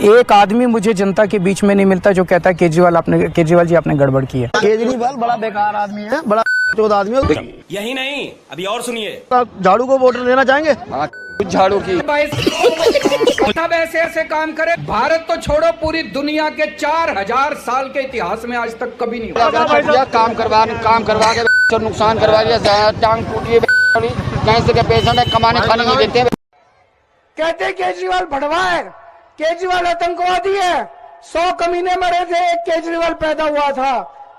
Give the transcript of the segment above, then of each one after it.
एक आदमी मुझे जनता के बीच में नहीं मिलता जो कहता है केजरीवाल जी आपने गड़बड़ की है। केजरीवाल बड़ा बेकार आदमी है, बड़ा चौध आदमी है। यही नहीं, अभी और सुनिए। झाड़ू को वोट देना चाहेंगे? कुछ झाड़ू की सब ऐसे काम करे। भारत तो छोड़ो, पूरी दुनिया के 4000 साल के इतिहास में आज तक कभी नहीं हुआ। काम करवा के नुकसान करवा दिया, टांग टूटी, कैंसर के पेशेंट है, कमाने खाने नहीं देते। कहते केजरीवाल भड़वा है, केजरीवाल आतंकवादी है। 100 कमीने मरे थे, एक केजरीवाल पैदा हुआ था।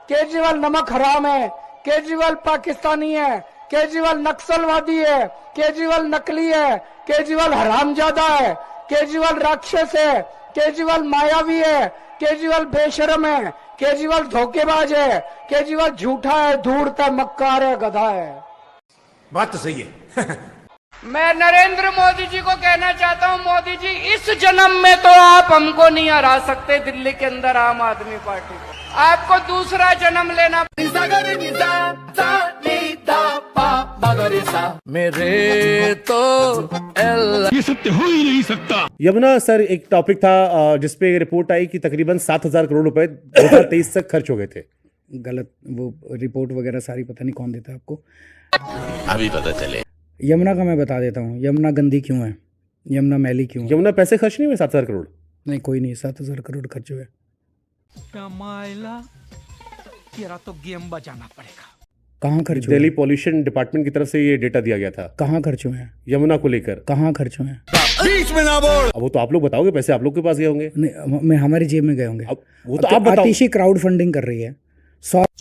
केजरीवाल नमक हराम है, केजरीवाल पाकिस्तानी है, केजरीवाल नक्सलवादी है, केजरीवाल नकली है, केजरीवाल हरामजादा है, केजरीवाल राक्षस है, केजरीवाल मायावी है, केजरीवाल बेशरम है, केजरीवाल धोखेबाज है, केजरीवाल झूठा है, धूर्त है, मक्कार है, गधा है। बात तो सही है। मैं नरेंद्र मोदी जी को कहना चाहता हूं, मोदी जी इस जन्म में तो आप हमको नहीं हरा सकते दिल्ली के अंदर आम आदमी पार्टी को। आपको दूसरा जन्म लेना। मेरे तो ये सत्य हो ही नहीं सकता। यमुना सर, एक टॉपिक था जिसपे रिपोर्ट आई कि तकरीबन 7,000 करोड़ रुपए 2023 तक खर्च हो गए थे। गलत, वो रिपोर्ट वगैरह सारी पता नहीं कौन देता आपको। अभी पता चले। यमुना का मैं बता देता हूँ, यमुना गंदी क्यों है, यमुना मैली क्यों है। यमुना पैसे खर्च नहीं हुए 7,000 करोड़? नहीं, कोई नहीं, 7,000 करोड़ खर्च हुए। तेरा तो गेम बजाना पड़ेगा। कहाँ खर्च हुए? दिल्ली पॉल्यूशन डिपार्टमेंट की तरफ से ये डेटा दिया गया था। कहाँ खर्च हुए हैं? यमुना को लेकर कहाँ खर्च हुए हैं? बीच में ना बोल। अब वो तो आप लोग बताओगे, पैसे आप लोग के पास गए होंगे। नहीं, मैं हमारी जेब में गए होंगे। वो तो आप बताओ। आतिशी क्राउड फंडिंग कर रही है।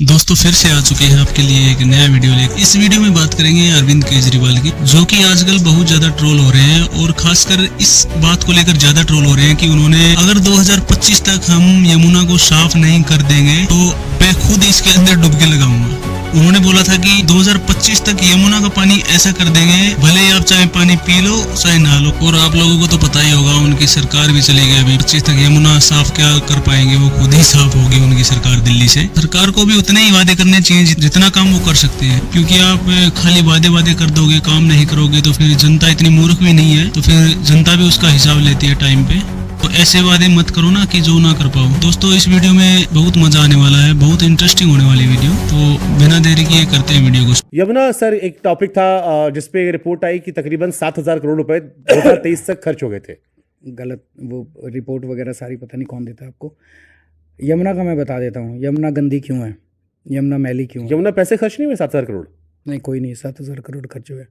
दोस्तों, फिर से आ चुके हैं आपके लिए एक नया वीडियो लेकर। इस वीडियो में बात करेंगे अरविंद केजरीवाल की, जो कि आजकल बहुत ज्यादा ट्रोल हो रहे हैं, और खासकर इस बात को लेकर ज्यादा ट्रोल हो रहे हैं कि उन्होंने अगर 2025 तक हम यमुना को साफ नहीं कर देंगे तो मैं खुद इसके अंदर डुबकी लगाऊंगा। उन्होंने बोला था कि 2025 तक यमुना का पानी ऐसा कर देंगे, भले ही आप चाहे पानी पी लो चाहे नहा लो। और आप लोगों को तो पता ही होगा, उनकी सरकार भी चली गई। अभी 25 तक यमुना साफ क्या कर पाएंगे, वो खुद ही साफ होगी उनकी सरकार दिल्ली से। सरकार को भी उतने ही वादे करने चाहिए जितना काम वो कर सकते हैं, क्योंकि आप खाली वादे कर दोगे, काम नहीं करोगे तो फिर जनता इतनी मूर्ख भी नहीं है, तो फिर जनता भी उसका हिसाब लेती है टाइम पे। तो ऐसे वादे मत करो ना कि जो ना कर पाओ। दोस्तों, इस वीडियो में बहुत मजा आने वाला है, बहुत इंटरेस्टिंग होने वाली वीडियो, तो बिना देरी किए करते हैं वीडियो को। यमुना सर, एक टॉपिक था जिसपे रिपोर्ट आई कि तकरीबन 7,000 करोड़ रुपए 2023 तक खर्च हो गए थे। गलत, वो रिपोर्ट वगैरह सारी पता नहीं कौन देता आपको। यमुना का मैं बता देता हूँ, यमुना गंदी क्यों है, यमुना मैली क्यों है। यमुना पैसे खर्च नहीं हुए 7,000 करोड़? नहीं, कोई नहीं, 7,000 करोड़ खर्च हुए।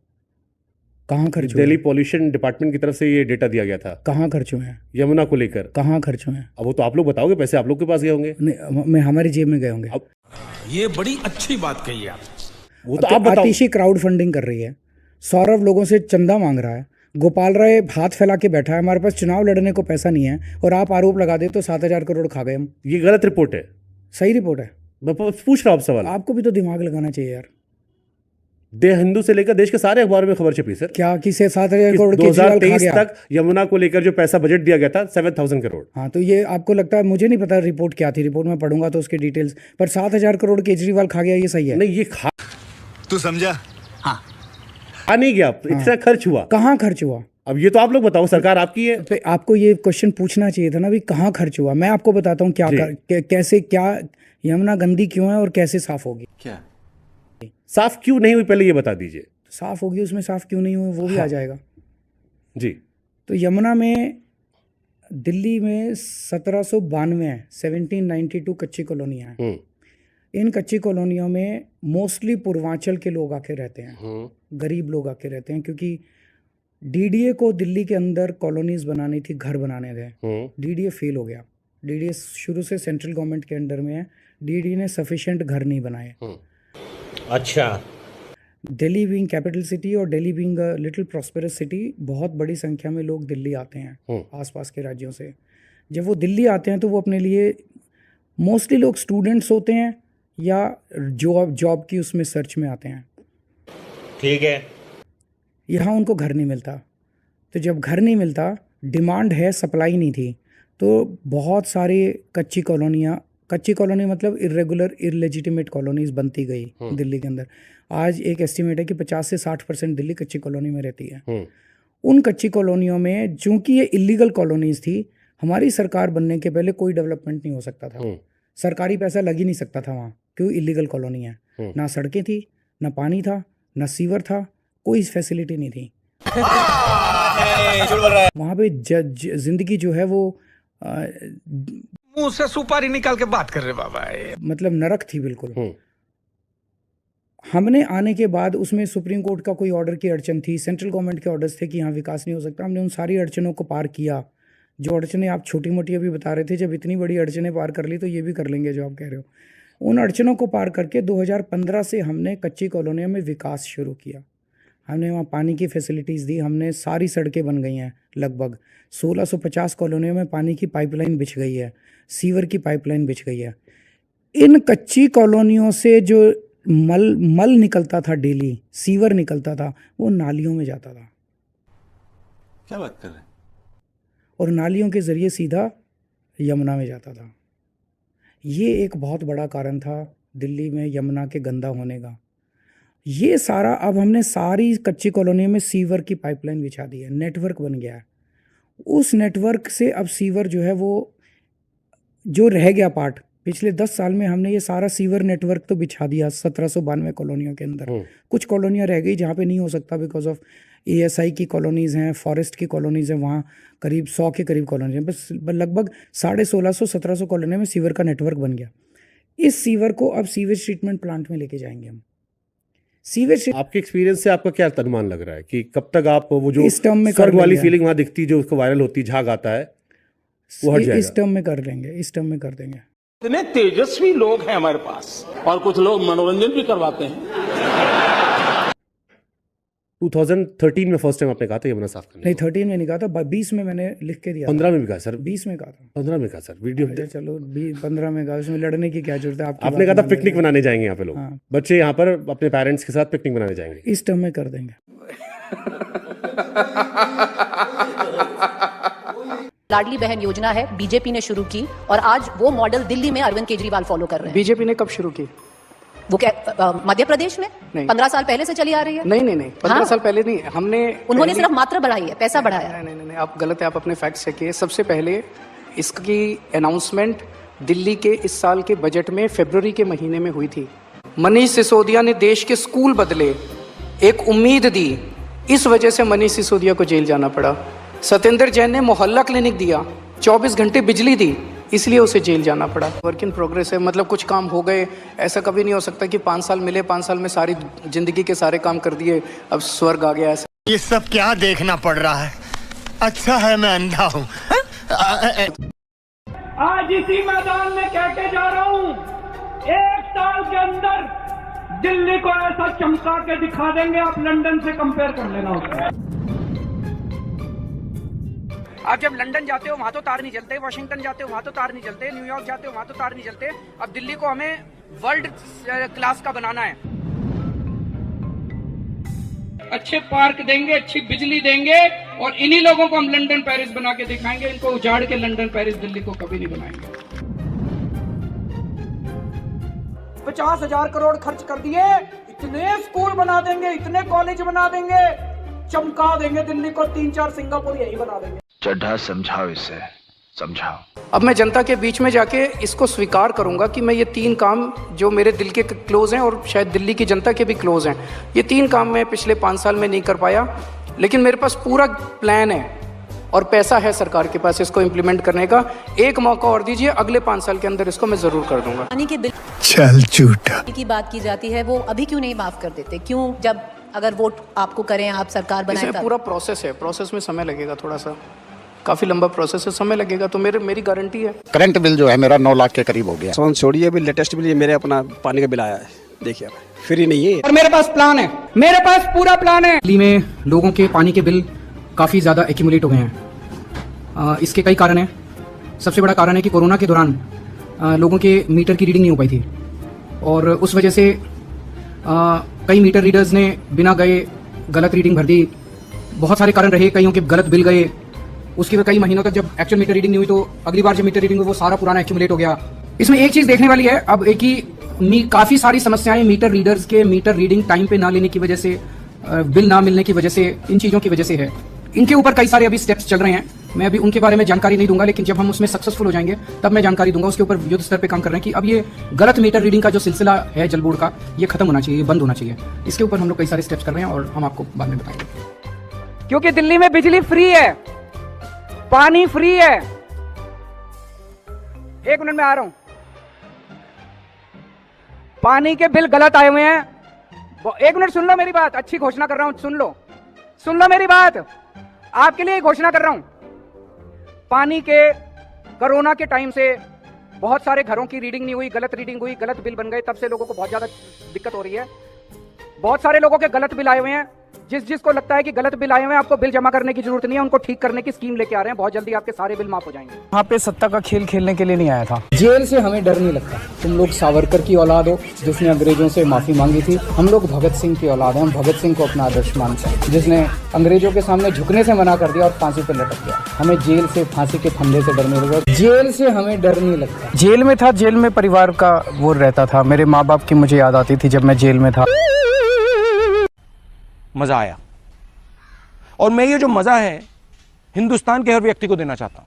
कहाँ खर्च हुए? दिल्ली पॉल्यूशन डिपार्टमेंट की तरफ से ये डेटा दिया गया था। कहाँ खर्च हुए हैं? यमुना को लेकर कहाँ खर्च हुए हैं? अब वो तो आप लोग बताओगे, पैसे आप लोग के पास गए होंगे। नहीं, मैं हमारी जेब में गए होंगे। ये बड़ी अच्छी बात कही आप। वो तो आप बताओ। आतिशी क्राउड फंडिंग कर रही है। सौरभ लोगों से चंदा मांग रहा है, गोपाल राय हाथ फैला के बैठा है, हमारे पास चुनाव लड़ने को पैसा नहीं है, और आप आरोप लगा दे तो 7,000 करोड़ खा गए हम। ये गलत रिपोर्ट है। सही रिपोर्ट है। मैं पूछ रहा हूँ सवाल। आपको भी तो दिमाग लगाना चाहिए यार। दे हिंदू से लेकर देश के सारे अखबारों में खबर छपी सर। क्या किसे 7,000 करोड़ 2023 तक यमुना को लेकर जो पैसा बजट दिया गया था 7,000 करोड़। हाँ, तो ये आपको लगता है, मुझे नहीं पता रिपोर्ट क्या थी, रिपोर्ट में पढ़ूंगा तो उसके डिटेल्स, पर 7,000 करोड़ केजरीवाल खा गया, ये सही है? नहीं, ये खा तू समझा? हाँ, खा नहीं गया, इतना खर्च हुआ। कहाँ खर्च हुआ? अब ये तो आप लोग बताओ, सरकार आपकी है। तो आपको ये क्वेश्चन पूछना चाहिए था ना भी, कहाँ खर्च हुआ। मैं आपको बताता हूँ कैसे, क्या यमुना गंदी क्यों है और कैसे साफ होगी। क्या साफ क्यों नहीं हुई, पहले ये बता दीजिए। साफ होगी, उसमें साफ क्यों नहीं हुई वो भी आ जाएगा जी। तो यमुना में दिल्ली में 1792 है, 1792 कच्ची कॉलोनियाँ हैं। इन कच्ची कॉलोनियों में मोस्टली पूर्वांचल के लोग आके रहते हैं, गरीब लोग आके रहते हैं, क्योंकि डीडीए को दिल्ली के अंदर कॉलोनीज बनानी थी, घर बनाने थे। डीडीए फेल हो गया। डीडीए शुरू से सेंट्रल गवर्नमेंट के अंडर में है, डीडीए ने सफिशिएंट घर नहीं बनाए। अच्छा। दिल्ली बीइंग कैपिटल सिटी और Delhi being little prosperous city, बहुत बड़ी संख्या में लोग दिल्ली आते हैं आसपास के राज्यों से। जब वो दिल्ली आते हैं तो वो अपने लिए, मोस्टली लोग स्टूडेंट्स होते हैं या जॉब की उसमें सर्च में आते हैं। ठीक है। यहाँ उनको घर नहीं मिलता, तो जब घर नहीं मिलता, डिमांड है, सप्लाई नहीं थी, तो बहुत सारे कच्ची कॉलोनी मतलब इरेगुलर इलेजिटिमेट कॉलोनीज बनती गई दिल्ली के अंदर। आज एक एस्टिमेट है कि 50 से 60% दिल्ली कच्ची कॉलोनी में रहती है। उन कच्ची कॉलोनियों में, चूंकि ये इलीगल कॉलोनीज थी, हमारी सरकार बनने के पहले कोई डेवलपमेंट नहीं हो सकता था, सरकारी पैसा लग ही नहीं सकता था वहाँ, क्यों? इलीगल कॉलोनी है, ना सड़कें थी, ना पानी था, ना सीवर था, कोई फैसिलिटी नहीं थी वहाँ पे। जिंदगी जो है वो मुंह से सुपारी निकाल के बात कर रहे बाबा, मतलब नरक थी बिल्कुल। हमने आने के बाद उसमें सुप्रीम कोर्ट का कोई ऑर्डर की अड़चन थी, सेंट्रल गवर्नमेंट के ऑर्डर्स थे कि यहाँ विकास नहीं हो सकता। हमने उन सारी अड़चनों को पार किया। जो अड़चनें आप छोटी मोटी अभी बता रहे थे, जब इतनी बड़ी अड़चनें पार कर ली तो ये भी कर लेंगे जो आप कह रहे हो। उन अड़चनों को पार करके 2015 से हमने कच्ची कॉलोनियों में विकास शुरू किया। हमने वहाँ पानी की फैसिलिटीज़ दी, हमने सारी सड़कें बन गई हैं, लगभग 1650 कॉलोनियों में पानी की पाइपलाइन बिछ गई है, सीवर की पाइपलाइन बिछ गई है। इन कच्ची कॉलोनियों से जो मल निकलता था डेली, सीवर निकलता था, वो नालियों में जाता था। क्या बात कर रहे हैं? और नालियों के ज़रिए सीधा यमुना में जाता था। ये एक बहुत बड़ा कारण था दिल्ली में यमुना के गंदा होने का। ये सारा अब हमने सारी कच्ची कॉलोनी में सीवर की पाइपलाइन बिछा दी है, नेटवर्क बन गया है। उस नेटवर्क से अब सीवर जो है वो जो रह गया पार्ट, पिछले 10 साल में हमने ये सारा सीवर नेटवर्क तो बिछा दिया 1792 कॉलोनियों के अंदर। कुछ कॉलोनियाँ रह गई जहाँ पे नहीं हो सकता, बिकॉज ऑफ ASI की कॉलोनीज़ हैं, फॉरेस्ट की कॉलोनीज़ हैं, वहाँ करीब 100 के करीब कॉलोनी हैं। बस लगभग 1650-1700 कॉलोनी में सीवर का नेटवर्क बन गया। इस सीवर को अब सीवेज ट्रीटमेंट प्लांट में लेके जाएंगे हम। सीवेज आपके एक्सपीरियंस से आपका क्या अनुमान लग रहा है कि कब तक आप वो जो इस टर्म में स्वर्ग वाली फीलिंग वहाँ दिखती, जो उसको वायरल होती, झाग आता है, वो हट जाएगा? इस टर्म में कर लेंगे, इस टर्म में कर देंगे। इतने तेजस्वी लोग हैं हमारे पास, और कुछ लोग मनोरंजन भी करवाते हैं। 2013 में फर्स्ट टाइम आपने कहा था यमुना साफ करने? नहीं, 13 में नहीं कहा था, 20 में मैंने लिख के दिया। 15 में भी कहा सर? 20 में कहा था। 15 में कहा सर? वीडियो चलो 15 में कहा, उसमें लड़ने की क्या जरूरत है? आपने कहा था पिकनिक मनाने जाएंगे यहाँ पे लोग। हाँ। बच्चे यहाँ पर अपने पेरेंट्स के साथ पिकनिक मनाने जाएंगे। इस टर्म में कर देंगे। लाडली बहन योजना है, बीजेपी ने शुरू की, और आज वो मॉडल दिल्ली में अरविंद केजरीवाल फॉलो कर रहे हैं। बीजेपी ने कब शुरू की? वो क्या मध्य प्रदेश में 15 साल पहले से चली आ रही है? नहीं 15 साल पहले नहीं, हमने उन्होंने सिर्फ मात्रा बढ़ाई है, पैसा बढ़ाया। नहीं, आप गलत है, आप अपने फैक्ट चेकिए। सबसे पहले इसकी अनाउंसमेंट दिल्ली के इस साल के बजट में फरवरी के महीने में हुई थी। मनीष सिसोदिया ने देश के स्कूल बदले, एक उम्मीद दी, इस वजह से मनीष सिसोदिया को जेल जाना पड़ा। सत्येंद्र जैन ने मोहल्ला क्लिनिक दिया, 24 घंटे बिजली दी, इसलिए उसे जेल जाना पड़ा। वर्क इन प्रोग्रेस है, मतलब कुछ काम हो गए। ऐसा कभी नहीं हो सकता कि 5 साल मिले, 5 साल में सारी जिंदगी के सारे काम कर दिए, अब स्वर्ग आ गया। ऐसा ये सब क्या देखना पड़ रहा है? अच्छा है मैं अंधा हूँ। आज इसी मैदान में कह के जा रहा हूँ, 1 साल के अंदर दिल्ली को ऐसा चमका के दिखा देंगे, आप लंदन से कंपेयर कर लेना उसको। आप जब लंदन जाते हो वहां तो तार नहीं चलते, वॉशिंगटन जाते हो वहां तो तार नहीं चलते, न्यूयॉर्क जाते हो वहां तो तार नहीं चलते। अब दिल्ली को हमें वर्ल्ड क्लास का बनाना है। अच्छे पार्क देंगे, अच्छी बिजली देंगे, और इन्हीं लोगों को हम लंदन पेरिस बना के दिखाएंगे। इनको उजाड़ के लंदन पेरिस दिल्ली को कभी नहीं बनाएंगे। 50,000 करोड़ खर्च कर दिए, इतने स्कूल बना देंगे, इतने कॉलेज बना देंगे, चमका देंगे दिल्ली को। 3-4 सिंगापुर यही बना देंगे। चड्ढा समझाओ इसे, समझाओ। अब मैं जनता के बीच में जाके इसको स्वीकार करूंगा कि मैं ये 3 काम जो मेरे दिल के क्लोज हैं और शायद दिल्ली की जनता के भी क्लोज हैं, ये 3 काम मैं पिछले 5 साल में नहीं कर पाया, लेकिन मेरे पास पूरा प्लान है और पैसा है सरकार के पास इसको इम्प्लीमेंट करने का। एक मौका और दीजिए, अगले 5 साल के अंदर इसको मैं जरूर कर दूंगा। पानी के बिल चल झूठा की बात की जाती है, वो अभी क्यों नहीं माफ कर देते? क्यों, जब अगर वोट आपको करें, आप सरकार बनाएं? पूरा प्रोसेस है, प्रोसेस में समय लगेगा, थोड़ा सा काफी लंबा प्रोसेस है, समय लगेगा। तो मेरी गारंटी है। करंट बिल जो है मेरा 9 लाख के करीब हो गया। सोन छोड़िए, अभी लेटेस्ट बिल मेरे अपना पानी का बिल आया है, देखिए फ्री नहीं है। और मेरे पास प्लान है, मेरे पास पूरा प्लान है। दिल्ली में लोगों के पानी के बिल काफी ज्यादा एक्यूमुलेट हो गए हैं। इसके कई कारण हैं। सबसे बड़ा कारण है कि कोरोना के दौरान लोगों के मीटर की रीडिंग नहीं हो पाई थी, और उस वजह से कई मीटर रीडर्स ने बिना गए गलत रीडिंग भर दी। बहुत सारे कारण रहे, कईयों के गलत बिल गए। उसके बाद कई महीनों तक जब एक्चुअल मीटर रीडिंग नहीं हुई, तो अगली बार जब मीटर रीडिंग हुई वो सारा पुराना एक्यूमुलेट हो गया। इसमें एक चीज देखने वाली है, अब एक ही काफी सारी समस्याएं मीटर रीडर्स के मीटर रीडिंग टाइम पे ना लेने की वजह से, बिल ना मिलने की वजह से, इन चीजों की वजह से है। इनके ऊपर कई सारे अभी स्टेप्स चल रहे हैं। मैं अभी उनके बारे में जानकारी नहीं दूंगा, लेकिन जब हम उसमें सक्सेसफुल हो जाएंगे तब मैं जानकारी दूंगा। उसके ऊपर युद्ध स्तर पे काम कर रहे हैं कि अब ये गलत मीटर रीडिंग का जो सिलसिला है जल बोर्ड का, ये खत्म होना चाहिए, ये बंद होना चाहिए। इसके ऊपर हम लोग कई सारे स्टेप्स कर रहे हैं और हम आपको बाद में बताएंगे। क्योंकि दिल्ली में बिजली फ्री है, पानी फ्री है। 1 मिनट में आ रहा हूं। पानी के बिल गलत आए हुए हैं। 1 मिनट सुन लो मेरी बात, अच्छी घोषणा कर रहा हूं, सुन लो मेरी बात, आपके लिए घोषणा कर रहा हूं। पानी के कोरोना के टाइम से बहुत सारे घरों की रीडिंग नहीं हुई, गलत रीडिंग हुई, गलत बिल बन गए, तब से लोगों को बहुत ज्यादा दिक्कत हो रही है। बहुत सारे लोगों के गलत बिल आए हुए हैं। जिसको लगता है कि गलत बिल आए हुए हैं, आपको बिल जमा करने की जरूरत नहीं है, उनको ठीक करने की स्कीम लेके आ रहे हैं। बहुत जल्दी आपके सारे बिल माफ हो जाएंगे। यहाँ पे सत्ता का खेल खेलने के लिए नहीं आया था। जेल से हमें डर नहीं लगता। तुम लोग सावरकर की औलाद हो जिसने अंग्रेजों से माफी मांगी थी, हम लोग भगत सिंह की औलाद हैं। हम भगत सिंह को अपना आदर्श मानते हैं, जिसने अंग्रेजों के सामने झुकने से मना कर दिया और फांसी पर लटक गया। हमें जेल से, फांसी के फंदे से डर नहीं लगता। जेल से हमें डर नहीं लगता। जेल में था, जेल में परिवार का वो रहता था। मेरे माँ बाप की मुझे याद आती थी जब मैं जेल में था। मजा आया, और मैं ये जो मजा है हिंदुस्तान के हर व्यक्ति को देना चाहता हूं।